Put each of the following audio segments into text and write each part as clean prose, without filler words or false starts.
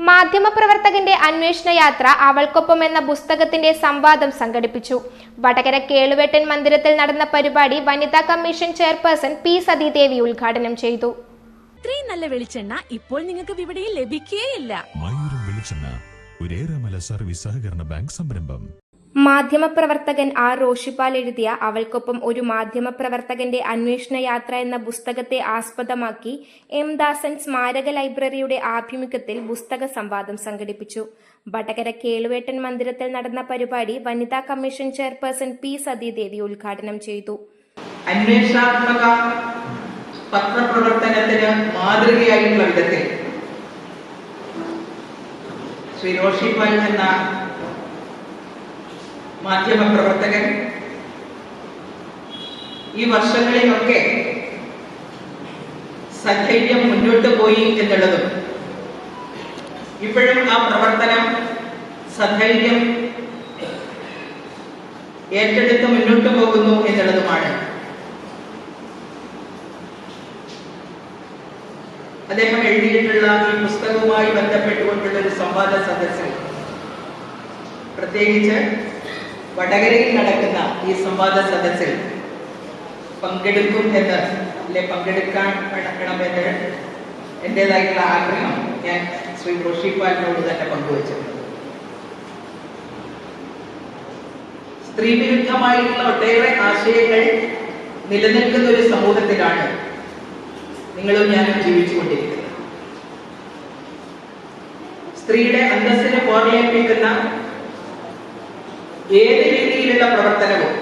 മാധ്യമപ്രവർത്തകന്റെ അന്വേഷണ യാത്ര അവൾക്കൊപ്പം എന്ന പുസ്തകത്തിന്റെ സംവാദം സംഘടിപ്പിച്ചു. വടകര കേളുവേട്ടൻ മന്ദിരത്തിൽ നടന്ന പരിപാടി വനിതാ കമ്മീഷൻ ചെയർപേഴ്സൺ പി സതീദേവി ഉദ്ഘാടനം ചെയ്തു. ഇത്രയും നല്ല വെളിച്ചെണ്ണ ഇപ്പോൾ നിങ്ങൾക്ക് വിപണിയിൽ ലഭിക്കുകയില്ല. മയൂരം വെളിച്ചെണ്ണ ഒരു ഏറെമല സർവീസ് സഹകരണ ബാങ്ക് സംരംഭം. മാധ്യമപ്രവർത്തകൻ ആർ റോഷിപാൽ എഴുതിയ അവൾക്കൊപ്പം ഒരു മാധ്യമപ്രവർത്തകന്റെ അന്വേഷണ യാത്ര എന്ന പുസ്തകത്തെ ആസ്പദമാക്കി എം ദാസൻ സ്മാരക ലൈബ്രറിയുടെ ആഭിമുഖ്യത്തിൽ പുസ്തക സംവാദം സംഘടിപ്പിച്ചു. വടകര കേളുവേട്ടൻ മന്ദിരത്തിൽ നടന്ന പരിപാടി വനിതാ കമ്മീഷൻ ചെയർപേഴ്സൺ പി സതീദേവി ഉദ്ഘാടനം ചെയ്തു. അന്വേഷണാത്മക പത്രപ്രവർത്തനത്തിന് മാതൃകയായിട്ടുള്ള വിധത്തിൽ ശ്രീ റോഷിപാൽ എന്ന മാധ്യമപ്രവർത്തകൻ ഈ വർഷങ്ങളിലൊക്കെ സധൈര്യം മുന്നോട്ട് പോയി എന്നുള്ളതും ഇപ്പോഴും ആ പ്രവർത്തനം സധൈര്യം ഏറ്റെടുത്ത് മുന്നോട്ട് പോകുന്നു എന്നുള്ളതുമാണ്. അദ്ദേഹം എഴുതിയിട്ടുള്ള ഈ പുസ്തകവുമായി ബന്ധപ്പെട്ടുകൊണ്ടുള്ള ഒരു സംവാദ സദസ്സിൽ, പ്രത്യേകിച്ച് വടകരയിൽ നടക്കുന്ന ഈ സംവാദ സദസ്സിൽ പങ്കെടുക്കും എന്ന് പങ്കെടുക്കാൻ വേണമെന്ന് എൻ്റെതായിട്ടുള്ള ആഗ്രഹം ഞാൻ ശ്രീ റോഷിപാലിനോട് തന്നെ പങ്കുവച്ചിട്ടുണ്ട്. സ്ത്രീ വിരുദ്ധമായിട്ടുള്ള ഒട്ടേറെ ആശയങ്ങൾ നിലനിൽക്കുന്ന ഒരു സമൂഹത്തിലാണ് നിങ്ങളും ഞാനും ജീവിച്ചുകൊണ്ടിരിക്കുന്നത്. സ്ത്രീയുടെ അന്തസ്സിനെ പോർലേൽപ്പിക്കുന്ന ഏത് രീതിയിലുള്ള പ്രവർത്തനവും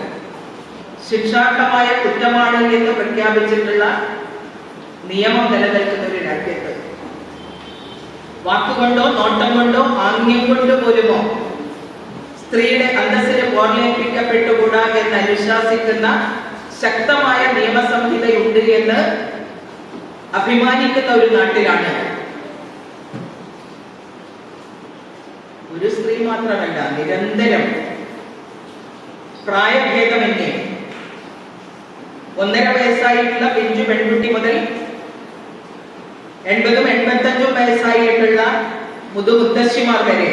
ശിക്ഷാർഹമായ കുറ്റമാണ് എന്ന് പ്രഖ്യാപിച്ചിട്ടുള്ള നിയമം നിലനിൽക്കുന്ന ഒരു രാജ്യത്ത് വാക്കുകൊണ്ടോ നോട്ടം കൊണ്ടോ ആംഗ്യം കൊണ്ട് പോലുമോ സ്ത്രീയുടെ അന്തസ്സിന് പോർലേൽപ്പിക്കപ്പെട്ടുകൂടാ എന്ന് അനുശാസിക്കുന്ന ശക്തമായ നിയമസംഹിതയുണ്ട് എന്ന് അഭിമാനിക്കുന്ന ഒരു നാട്ടിലാണ് ഒരു സ്ത്രീ മാത്രമല്ല, നിരന്തരം പ്രായഭേദമന്യേ 1.5 വയസ്സായിട്ടുള്ള പിഞ്ചു പെൺകുട്ടി മുതൽ 80-85 വയസ്സായിട്ടുള്ള മുതുമുത്തശ്ശിമാർ വരെ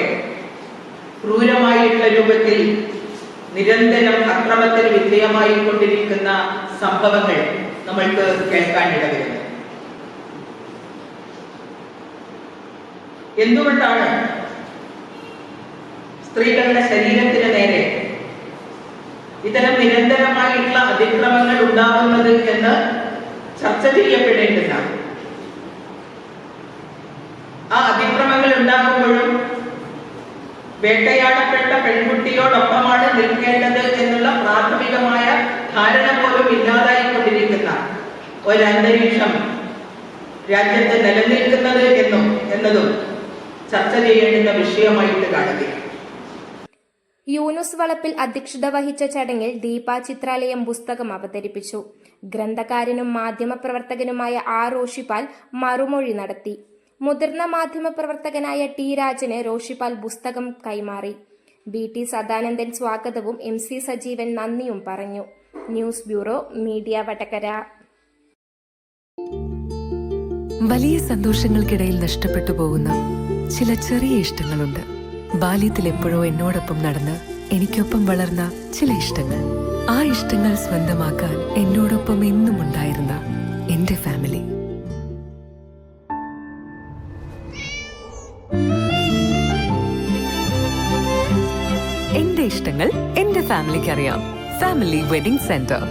ക്രൂരമായിട്ടുള്ള രൂപത്തിൽ നിരന്തരം അക്രമത്തിന് വിധേയമായി കൊണ്ടിരിക്കുന്ന സംഭവങ്ങൾ നമ്മൾക്ക് കേൾക്കാനിടവരുന്നത്. എന്തുകൊണ്ടാണ് സ്ത്രീകളുടെ ശരീരത്തിന് നേരെ ഇത്തരം നിരന്തരമായിട്ടുള്ള അതിക്രമങ്ങൾ ഉണ്ടാകുന്നത് എന്ന് ചർച്ച ചെയ്യപ്പെടേണ്ടുന്ന, ആ അതിക്രമങ്ങൾ ഉണ്ടാകുമ്പോഴും വേട്ടയാടപ്പെട്ട പെൺകുട്ടിയോടൊപ്പമാണ് നിൽക്കേണ്ടത് എന്നുള്ള പ്രാഥമികമായ ധാരണ പോലും ഇല്ലാതായിക്കൊണ്ടിരിക്കുന്ന ഒരന്തരീക്ഷം രാജ്യത്ത് നിലനിൽക്കുന്നത് എന്നതും ചർച്ച ചെയ്യേണ്ടുന്ന വിഷയമായിട്ട് കാണുകയാണ്. യൂനുസ് വളപ്പിൽ അധ്യക്ഷത വഹിച്ച ചടങ്ങിൽ ദീപ ചിത്രാലയം പുസ്തകം അവതരിപ്പിച്ചു. ഗ്രന്ഥകാരനും മാധ്യമപ്രവർത്തകനുമായ ആർ റോഷിപാൽ മറുമൊഴി നടത്തി. മുതിർന്ന മാധ്യമപ്രവർത്തകനായ ടി രാജന് റോഷിപാൽ പുസ്തകം കൈമാറി. ബി ടി സദാനന്ദൻ സ്വാഗതവും എം സി സജീവൻ നന്ദിയും പറഞ്ഞു. News bureau, media Vadakara. വലിയ സന്തോഷങ്ങൾക്കിടയിൽ നഷ്ടപ്പെട്ടു പോകുന്ന ചില ചെറിയ ഇഷ്ടങ്ങളുണ്ട്. ബാല്യത്തിൽ എപ്പോഴോ എന്നോടൊപ്പം നടന്ന് എനിക്കൊപ്പം വളർന്ന ചില ഇഷ്ടങ്ങൾ. ആ ഇഷ്ടങ്ങൾ സ്വന്തമാക്കാൻ എന്നോടൊപ്പം എന്നും ഉണ്ടായിരുന്ന എന്റെ ഫാമിലി. എന്റെ ഇഷ്ടങ്ങൾ എന്റെ ഫാമിലിക്ക് അറിയാം. Family wedding centre.